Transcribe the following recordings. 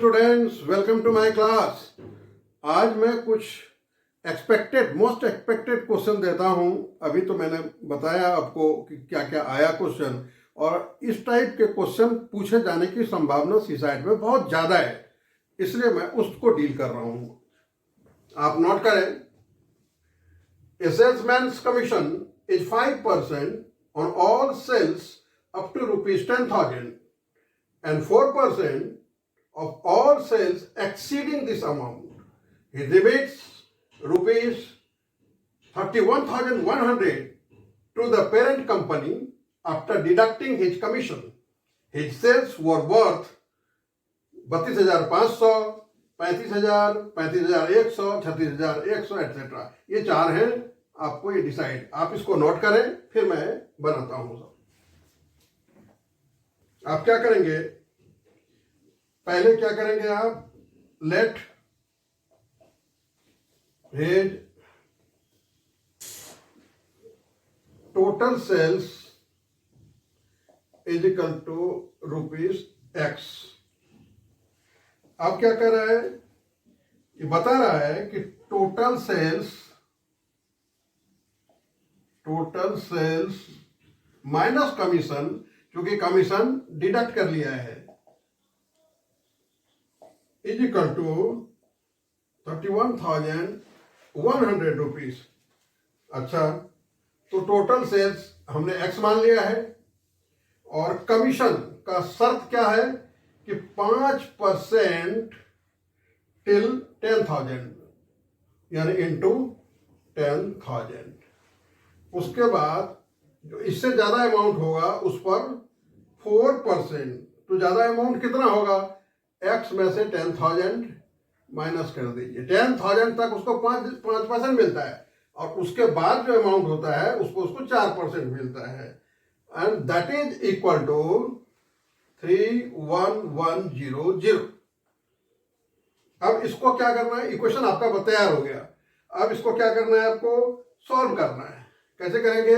Students, welcome to my class. आज मैं कुछ मोस्ट एक्सपेक्टेड क्वेश्चन देता हूं। अभी तो मैंने बताया आपको कि क्या क्या आया क्वेश्चन, और इस टाइप के क्वेश्चन पूछे जाने की संभावना सीसाइड में बहुत ज़्यादा है, इसलिए मैं उसको डील कर रहा हूं। आप नोट करें, a salesman's commission is 5% on all sales up to ₹10,000 and 4% of all sales exceeding this amount. He rebates rupees 31,100 to the parent company after deducting his commission. His sales were worth 32,500, 35,000, 35,100, 36,100 etc. ये चार हैं। आपको ये decide, आप इसको note करें, फिर मैं बनाता हूं सब। आप क्या करेंगे, पहले क्या करेंगे आप, let has total sales is equal to ₹X। अब क्या कर रहा है, ये बता रहा है कि टोटल सेल्स माइनस कमीशन, क्योंकि कमीशन डिडक्ट कर लिया है, इज इक्वल टू 31,100 अच्छा, तो टोटल सेल्स हमने X मान लिया है, और कमीशन का शर्त क्या है कि 5% टिल 10,000 यानी इंटू 10,000। उसके बाद जो इससे ज्यादा अमाउंट होगा उस पर 4%। तो ज्यादा अमाउंट कितना होगा, X में से 10,000 माइनस कर दीजिए। 10,000 तक उसको 5% मिलता है, और उसके बाद जो अमाउंट होता है उसको 4% मिलता है, and that is equal to 31,100। अब इसको क्या करना है, इक्वेशन आपका तैयार हो गया। अब इसको क्या करना है, आपको सॉल्व करना है। कैसे करेंगे,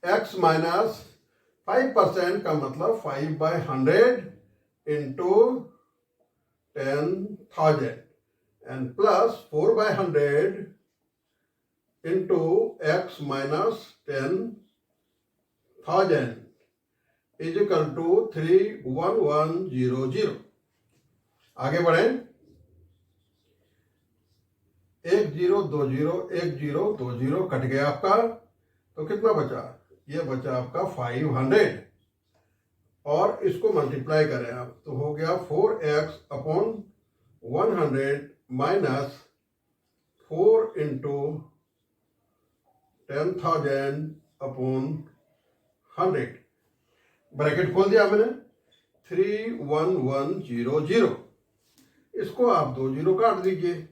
X माइनस 5% का मतलब 5/100 into 10,000 and plus 4/100 into X minus 10,000 is equal to 31,100। आगे बढ़ें, 1 0 2 0 1 0 2 0 कट गया आपका, तो कितना बचा, ये बचा आपका 500, और इसको मल्टीप्लाई करें आप तो हो गया 4x/100 माइनस 4 इंटू 10,000/100, ब्रैकेट खोल दिया मैंने, 31,100। इसको आप 2 0 काट दीजिए।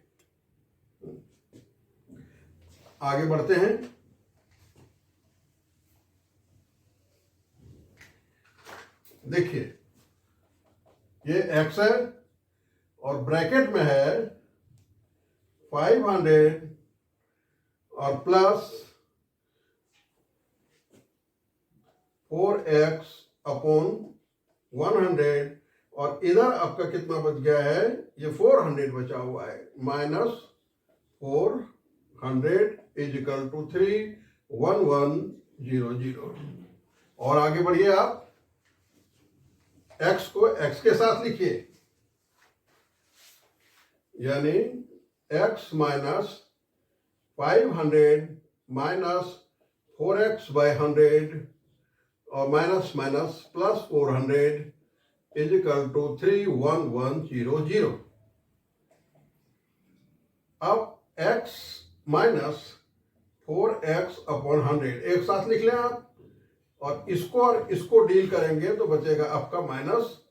आगे बढ़ते हैं, देखिए ये X है और ब्रैकेट में है 500 और प्लस 4x/100, और इधर आपका कितना बच गया है, ये 400 बचा हुआ है, माइनस 400 इज इक्वल टू 31,100। और आगे बढ़िए, आप X को X के साथ लिखिए, यानी X माइनस 500 माइनस 4x/100 और minus minus plus 400 is equal to 31,100। अब X माइनस 4x/100 एक साथ लिख लें आप, और इसको डील करेंगे तो बचेगा आपका -100,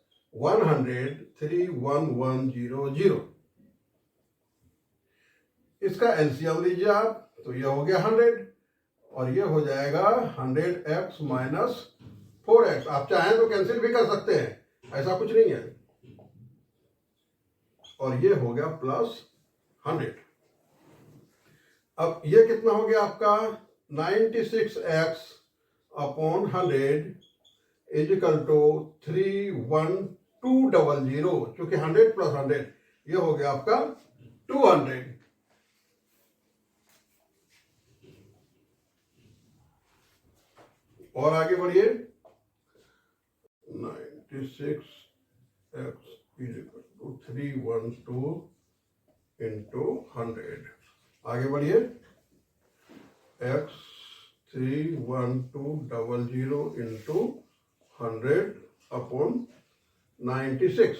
31,100। इसका एलसीएम लीजिए आप, तो ये हो गया 100, और ये हो जाएगा 100x माइनस 4x। आप चाहें तो कैंसिल भी कर सकते हैं, ऐसा कुछ नहीं है, और ये हो गया प्लस 100। अब ये कितना हो गया आपका, 96x/100 इज इक्वल टू 31,100 200, क्योंकि 100 + 100 ये हो गया आपका 200। और आगे बढ़िए, 96x = 312 × 100। आगे बढ़िए, x 31200 × 100/96।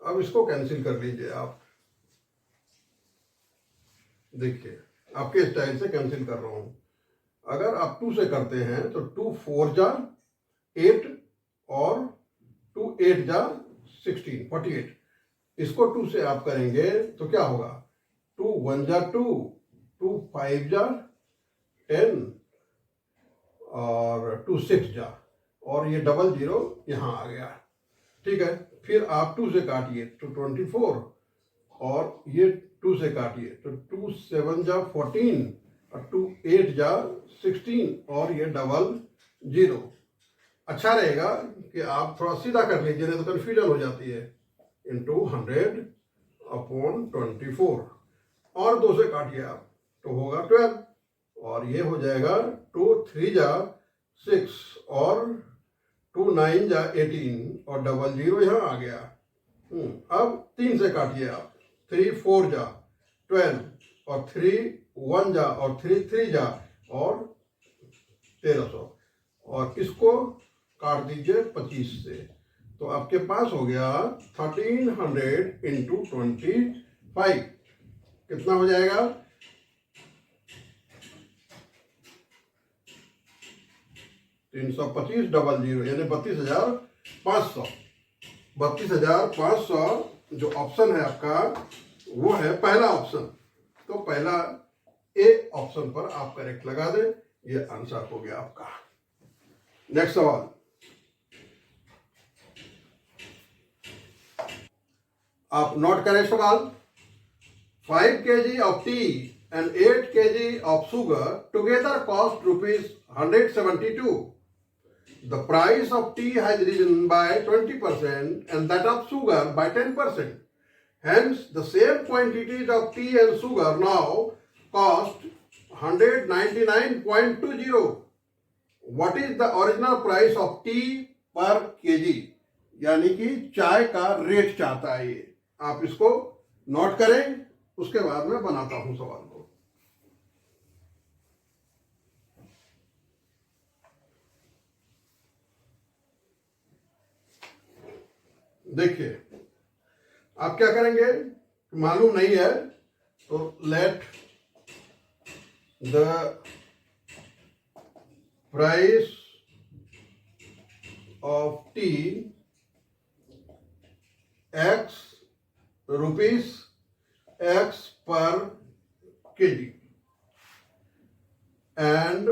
अब इसको कैंसिल कर लीजिए आप। देखिए आपके स्टाइल से कैंसिल कर रहा हूं। अगर आप 2 से करते हैं तो 2 4 जा 8 और 2 8 जा 16 48। इसको 2 से आप करेंगे तो क्या होगा, 2 1 जा 2, 2 5 जा 10 और 2 6 जा, और ये 00 यहां आ गया। ठीक है, फिर आप 2 से काटिए तो 24, और ये 2 से काटिए तो 2 7 जा 14 और 2 8 जा 16 और ये 00। अच्छा रहेगा कि आप थोड़ा सीधा कर लीजिए, नहीं तो कन्फ्यूजन हो जाती है। इंटू 100/24, और 2 से काटिए आप तो होगा 12, और ये हो जाएगा 2 3 जा 6 और 2 9 जा 18 और 00 यहाँ आ गया। अब 3 से काटिए आप, 3 4 जा 12 और 3 1 जा और 3 3 जा और 1300, और इसको काट दीजिए 25 से, तो आपके पास हो गया 1300 × 25। कितना हो जाएगा, 325 00 यानी 32,500। 32,500 जो ऑप्शन है आपका वो है पहला ऑप्शन। तो पहला ए ऑप्शन पर आप करेक्ट लगा दें, ये आंसर हो गया आपका। नेक्स्ट सवाल, आप नोट करें सवाल। 5 kg of tea and 8 kg of sugar together cost ₹172. The price of tea has risen by 20% and that of sugar by 10%. Hence, the same quantities of tea and sugar now cost 199.20. What is the original price of tea per kg? यानी कि चाय का rate चाहता है ये। आप इसको note करें, उसके बाद में बनाता हूं सवाल को। देखिए आप क्या करेंगे, मालूम नहीं है तो let the price of T x rupees x per kg and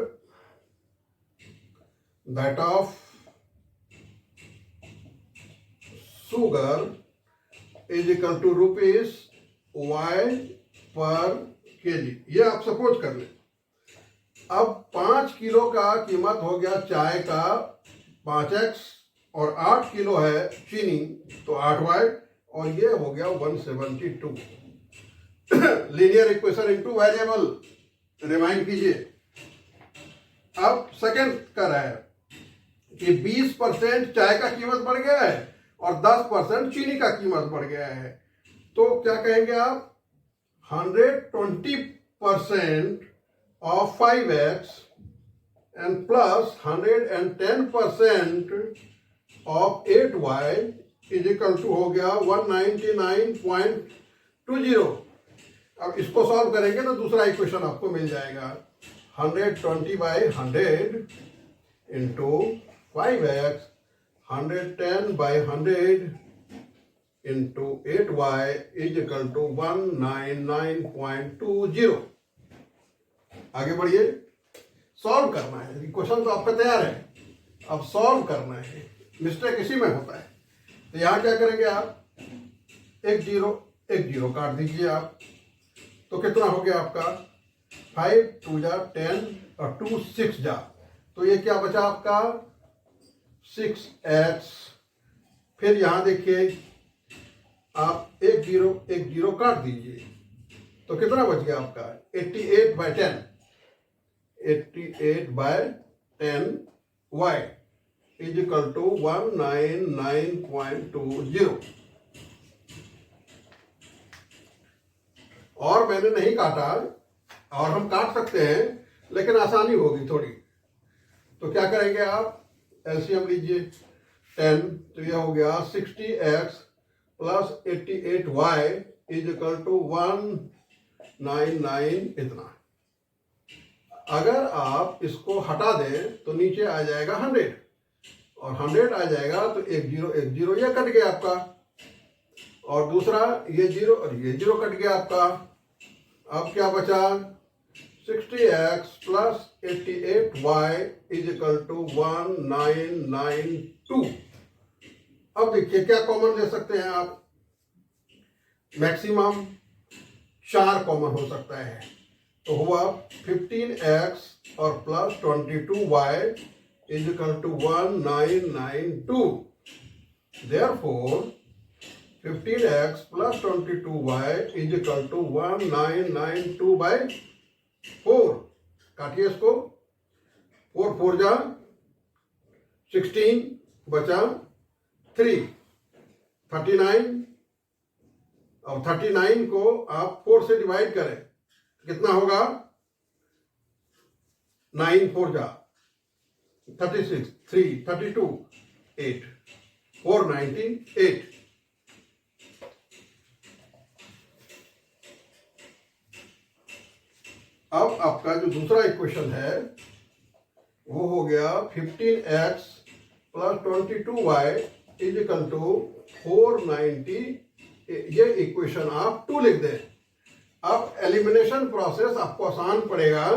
that of sugar is equal to rupees y per kg। ये आप सपोज कर लें। अब 5 किलो का कीमत हो गया चाय का 5x और 8 किलो है चीनी तो 8y, और ये हो गया 172। Linear equation into variable, remind कीजिए। अब सेकंड कर रहा है कि 20% चाय का कीमत बढ़ गया है और 10% चीनी का कीमत बढ़ गया है, तो क्या कहेंगे आप, 120% of 5x and plus 110% of 8y is equal to हो गया 199.20। अब इसको सॉल्व करेंगे तो दूसरा इक्वेशन आपको मिल जाएगा, 120/100 into 5x, 110/100 into 8y is equal to 199.20। आगे बढ़िए, सॉल्व करना है। इक्वेशन तो आपका तैयार है, अब सॉल्व करना है। मिस्टेक इसी में होता है। तो यहां क्या करेंगे आप, 1 0 काट दीजिए आप, तो कितना हो गया आपका, 5 2 जा 10 और 2 6 जा, तो ये क्या बचा आपका 6x। फिर यहां देखिए आप एक जीरो काट दीजिए तो कितना बच गया आपका 88/10 88/10 y इज इक्वल टू 199.20। और मैंने नहीं काटा, और हम काट सकते हैं लेकिन आसानी होगी थोड़ी। तो क्या करेंगे आप, एलसीएम लीजिए 10, तो यह हो गया 60x plus 88y is equal to 199 इतना। अगर आप इसको हटा दें तो नीचे आ जाएगा 100, और 100 आ जाएगा तो एक जीरो ये कट गया आपका, और दूसरा ये जीरो और ये जीरो कट गया आपका। अब क्या बचा 60x plus 88y is equal to 1992। अब देखिए क्या कॉमन ले सकते हैं आप, मैक्सिमम 4 कॉमन हो सकता है। तो हुआ 15x और plus 22y is equal to 1992। Therefore 15x plus 22y is equal to 1992/4। काटिए इसको, 4 4 जा 16 बचा 3 39, और 39 को आप 4 से डिवाइड करें कितना होगा 9 4 जा 36 3 32 8 498। अब आपका जो दूसरा इक्वेशन है वो हो गया 15x plus 22y is equal to 490। ये इक्वेशन आप 2 लिख दें। अब एलिमिनेशन प्रोसेस आपको आसान पड़ेगा।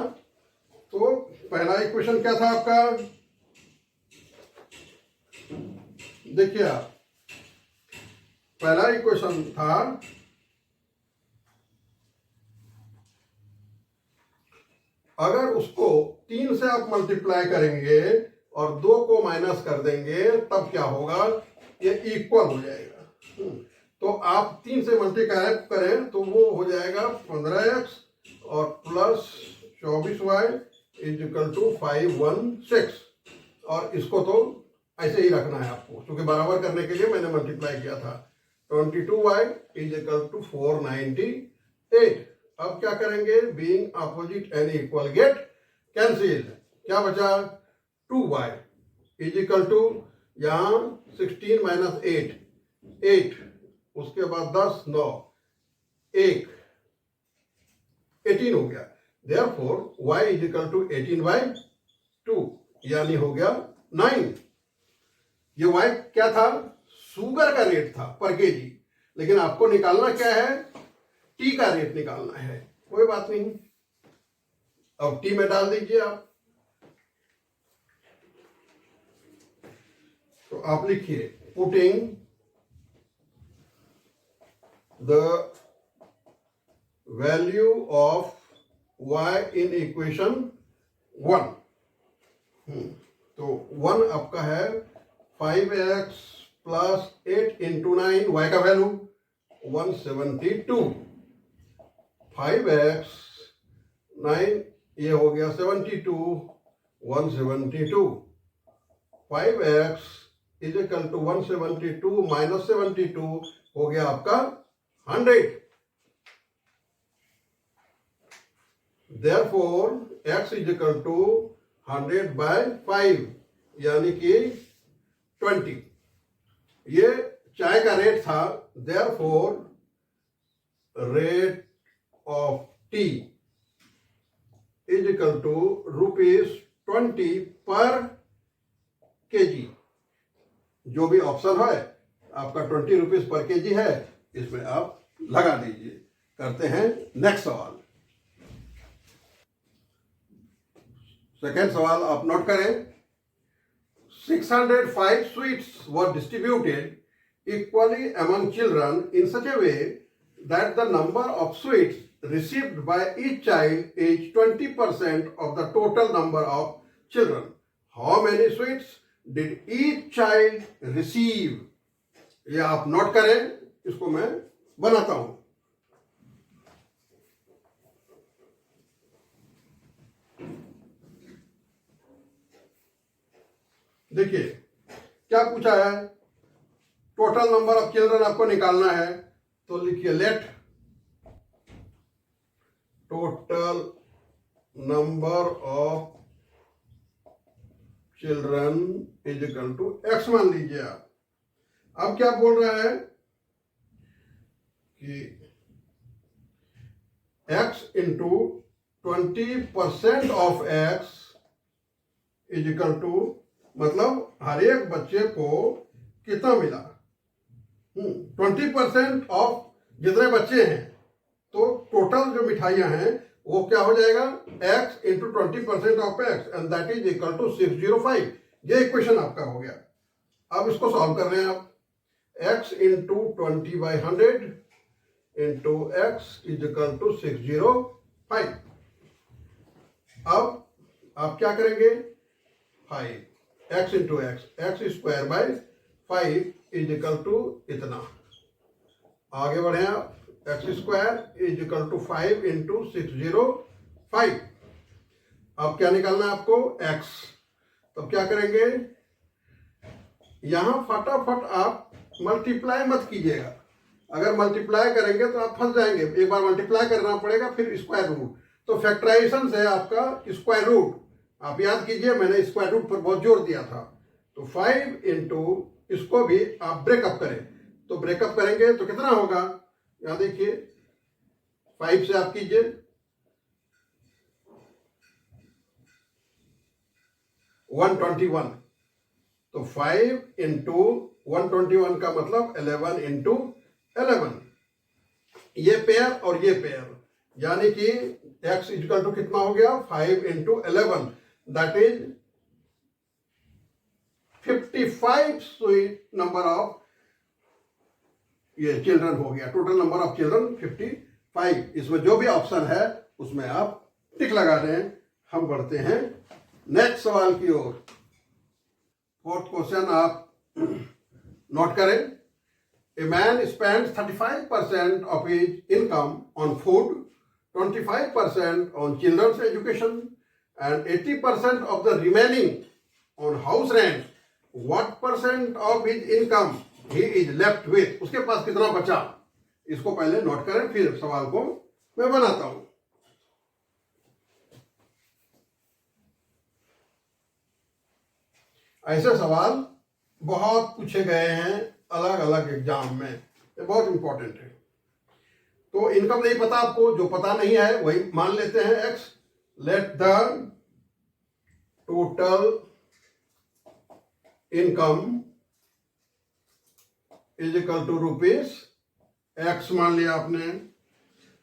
तो पहला इक्वेशन क्या था आपका, देखिए आप, पहला इक्वेशन था अगर उसको 3 से आप मल्टीप्लाई करेंगे और 2 को माइनस कर देंगे तब क्या होगा, ये इक्वल हो जाएगा। तो आप 3 से मल्टीप्लाई करें तो वो हो जाएगा 15x और plus 24y is equal to 516। और इसको तो ऐसे ही रखना है आपको, क्योंकि बराबर करने के लिए मैंने मल्टीप्लाई किया था। 22y is equal to 498। अब क्या करेंगे, being opposite and equal get cancel. क्या बचा 2y इज इक्वल टू यहां 16 माइनस 8 8, उसके बाद 10 9 1 18 हो गया। Therefore y is equal to 18/2 यानी हो गया 9। ये y क्या था, शुगर का रेट था पर केजी, लेकिन आपको निकालना क्या है, टी का रेट निकालना है। कोई बात नहीं, अब टी में डाल दीजिए आप। तो आप लिखिए putting the value of y in equation 1। तो 1 आपका है 5x प्लस 8 इंटू 9, y का वैल्यू 172। 5x 9 ये हो गया 72 172। 5x is equal to 172 minus 72 हो गया आपका 100। Therefore x is equal to 100/5 यानी कि 20। ये चाय का रेट था। Therefore rate of tea is equal to ₹20 per kg। जो भी ऑप्शन है आपका 20 रुपीज पर केजी है, इसमें आप लगा दीजिए। करते हैं नेक्स्ट सवाल। सेकेंड सवाल आप नोट करें। 605 sweets were distributed equally among children in such a way that the number of sweets received by each child is 20% of the total number of children. How many sweets did each child receive? ये आप note करें, इसको मैं बनाता हूं। देखिए क्या पूछा है, टोटल नंबर ऑफ चिल्ड्रन आपको निकालना है, तो लिखिए let total number of children is equal to X मान लीजिए आप। अब क्या बोल रहा है कि x into 20% of x is equal to, मतलब हर एक बच्चे को कितना मिला, 20% ऑफ जितने बच्चे हैं, तो टोटल जो मिठाइयां हैं वो क्या हो जाएगा, x into 20% of x and that is equal to 605। ये इक्वेशन आपका हो गया। अब इसको सॉल्व कर रहे हैं आप, x into 20/100 into x is equal to 605। अब आप क्या करेंगे, 5 x into x square by 5 is equal to इतना। आगे बढ़े आप, X square is equal to 5 into 605। अब क्या निकालना है आपको, x। तो क्या करेंगे, यहां फटाफट आप मल्टीप्लाई मत कीजिएगा, अगर मल्टीप्लाई करेंगे तो आप फंस जाएंगे, एक बार मल्टीप्लाई करना पड़ेगा फिर स्क्वायर रूट। तो फैक्टराइजेशन से आपका स्क्वायर रूट, आप याद कीजिए मैंने स्क्वायर रूट पर बहुत जोर दिया था। तो 5 इंटू, इसको भी आप ब्रेकअप करें, तो ब्रेकअप करेंगे तो कितना होगा, यहां देखिए 5 से आप कीजिए, 121। तो 5 इंटू 121 का मतलब 11 इंटू 11, ये पेयर और ये पेयर, यानी कि x इक्वल टू कितना हो गया, 5 into 11, that is 55 sweet number of ये चिल्ड्रन हो गया। Total number of children 55। इसमें जो भी ऑप्शन है उसमें आप टिक लगा दें। हम बढ़ते हैं नेक्स्ट सवाल की ओर। फोर्थ क्वेश्चन आप नोट करें, a man spends 35% of his income on food, 25% on children's education and 80% of the remaining on house rent. What percent of his income he is left with, उसके पास कितना बचा, इसको पहले नोट करें, फिर सवाल को मैं बनाता हूं। ऐसे सवाल बहुत पूछे गए हैं अलग अलग एग्जाम में, ये बहुत इंपॉर्टेंट है। तो इनकम नहीं पता आपको, जो पता नहीं है वही मान लेते हैं X. Let the total income is equal to rupees X मान लिया आपने।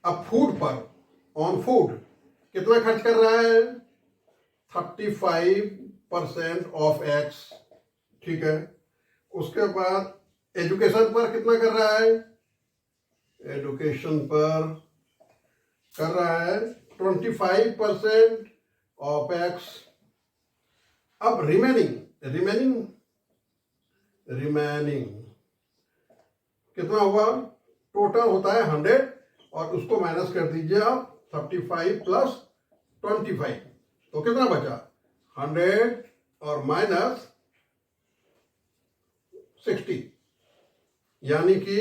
अब फूड पर, ऑन फूड कितना खर्च कर रहा है, 35% ऑफ एक्स, ठीक है। उसके बाद एजुकेशन पर कितना कर रहा है, एजुकेशन पर कर रहा है 25% ऑफ एक्स। अब रिमेनिंग कितना हुआ, टोटल होता है 100 और उसको माइनस कर दीजिए आप 35 प्लस 25, तो कितना बचा 100 और माइनस 60, यानी कि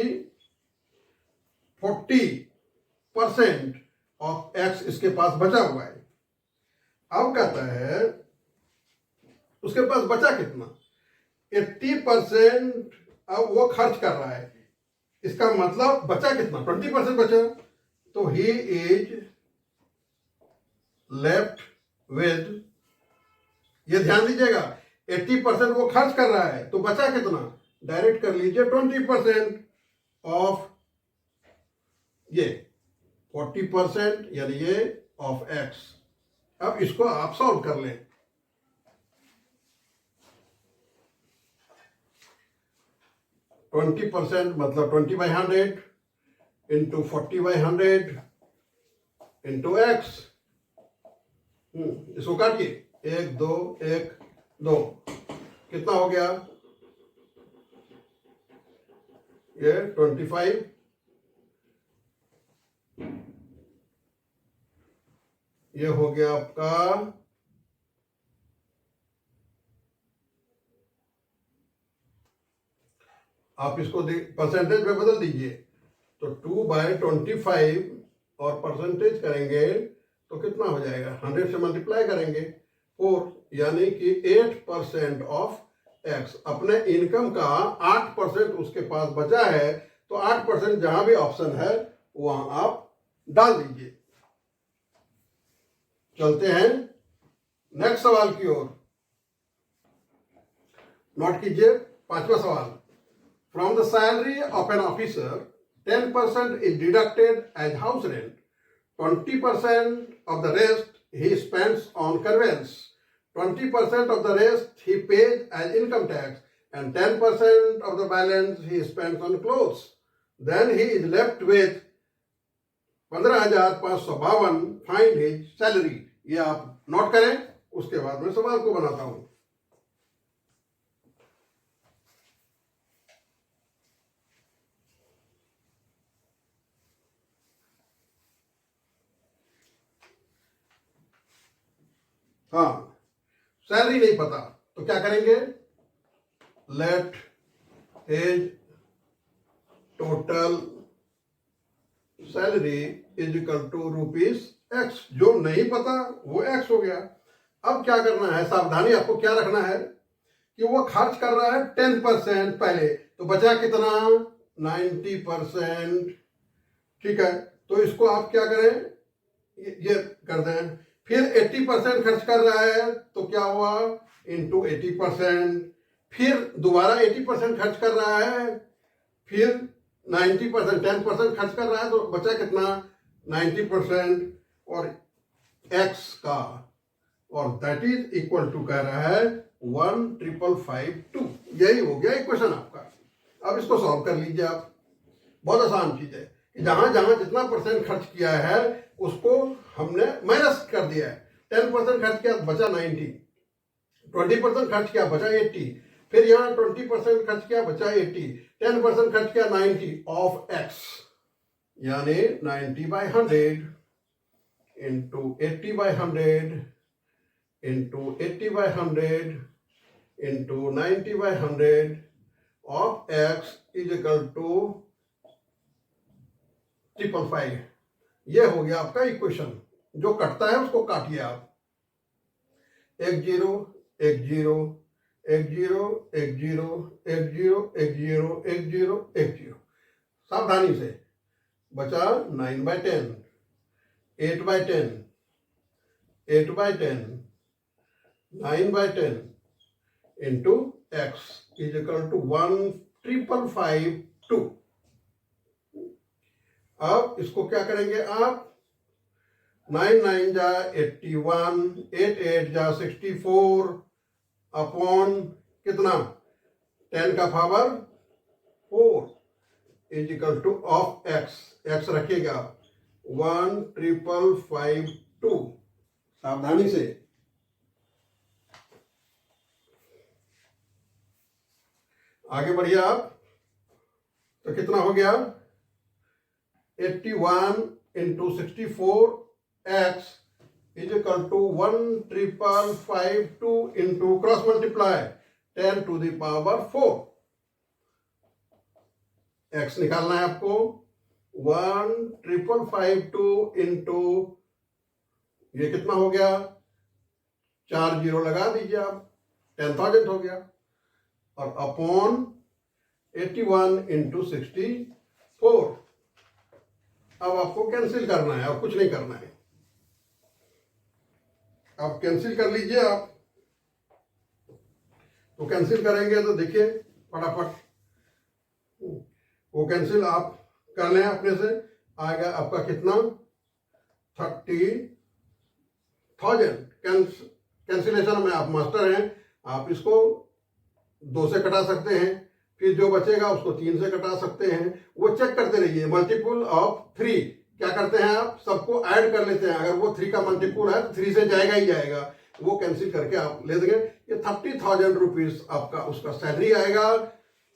40% ऑफ एक्स इसके पास बचा हुआ है। अब कहता है उसके पास बचा कितना, 80% अब वो खर्च कर रहा है, इसका मतलब बचा कितना, 20% बचा। तो ही इज लेफ्ट विद, ये ध्यान दीजिएगा 80% वो खर्च कर रहा है, तो बचा कितना, डायरेक्ट कर लीजिए 20% ऑफ ये 40%, यानी ये ऑफ एक्स। अब इसको आप सॉल्व कर लें। ट्वेंटी परसेंट मतलब 20/100 इंटू 40/100 इंटू एक्स। इसको काटिए, 1 2 1 2, कितना हो गया ये 25, ये हो गया आपका आप इसको परसेंटेज में बदल दीजिए तो 2/25 और परसेंटेज करेंगे तो कितना हो जाएगा, 100 से मल्टीप्लाई करेंगे 4, यानी कि 8% ऑफ एक्स। अपने इनकम का 8% उसके पास बचा है, तो 8% जहां भी ऑप्शन है वहां आप डाल दीजिए। चलते हैं नेक्स्ट सवाल की ओर। नोट कीजिए 5वां सवाल। From the salary of an officer 10% is deducted as house rent, 20% of the rest he spends on conveyance, 20% of the rest he pays as income tax, and 10% of the balance he spends on clothes. Then he is left with 15,552. Find his salary. ये आप note करें, उसके बाद मैं सवाल को बनाता हूं। हाँ, सैलरी नहीं पता तो क्या करेंगे, let as total salary is equal to rupees X. जो नहीं पता वो एक्स हो गया। अब क्या करना है, सावधानी आपको क्या रखना है कि वो खर्च कर रहा है 10% पहले, तो बचा कितना, 90%। ठीक है, तो इसको आप क्या करें, ये कर दें। फिर 80% खर्च कर रहा है तो क्या हुआ, इंटू 80%। फिर दोबारा 80% खर्च कर रहा है, फिर 90%, 10% खर्च कर रहा है, तो बचा कितना, 90% और x का, और दैट इज इक्वल टू कह रहा है 1,552। यही हो गया इक्वेशन आपका। अब इसको सॉल्व कर लीजिए आप। बहुत आसान चीज है कि जहां जहां जितना परसेंट खर्च किया है उसको हमने माइनस कर दिया है। 10% खर्च किया बचा 90, 20% खर्च किया बचा 80, फिर यहाँ 20% खर्च किया बचा 80, 10% खर्च किया 90 ऑफ x, यानी 90/100 into 80/100 into 80/100 into 90/100 of x is equal to 555। ये हो गया आपका इक्वेशन। जो कटता है उसको काटिए आप। 1 0 1 0 1 0 1 0 1 0 1 0 1 0 1 0। सावधानी से बचा 9/10, 8/10, 8/10, 9/10 into x is equal to 1,552। अब इसको क्या करेंगे आप, 9 9 जा 81, 8 8 जा 64 अपॉन कितना, 10 का power 4 is equal two of x। x रखिएगा 1,552। सावधानी से आगे बढ़िए आप। तो कितना हो गया, 81 into 64x is equal to 1,552 into cross multiply 10 to the power 4। x निकालना है आपको, 1,552 इंटू ये कितना हो गया, 4 0 लगा दीजिए आप, 10,000 हो गया, और अपॉन 81 इंटू 64। अब आपको कैंसिल करना है और कुछ नहीं करना है। आप कैंसिल कर लीजिए आप। तो कैंसिल करेंगे तो देखिए फटाफट वो कैंसिल आप कर लें अपने से, आएगा आपका कितना, 30,000। कैंसिलेशन में आप मास्टर हैं, आप इसको 2 से कटा सकते हैं, फिर जो बचेगा उसको 3 से कटा सकते हैं। वो चेक करते रहिए। मल्टीपुल ऑफ 3 क्या करते हैं आप, सबको ऐड कर लेते हैं। अगर वो 3 का मल्टीपुल है तो 3 से जाएगा ही जाएगा, वो कैंसिल करके आप ले देंगे। ये 30,000 रुपीज आपका उसका सैलरी आएगा।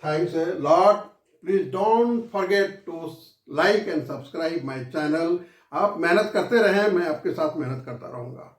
Thanks lot. Please don't forget to like and subscribe my channel. आप मेहनत करते रहें, मैं आपके साथ मेहनत करता रहूँगा।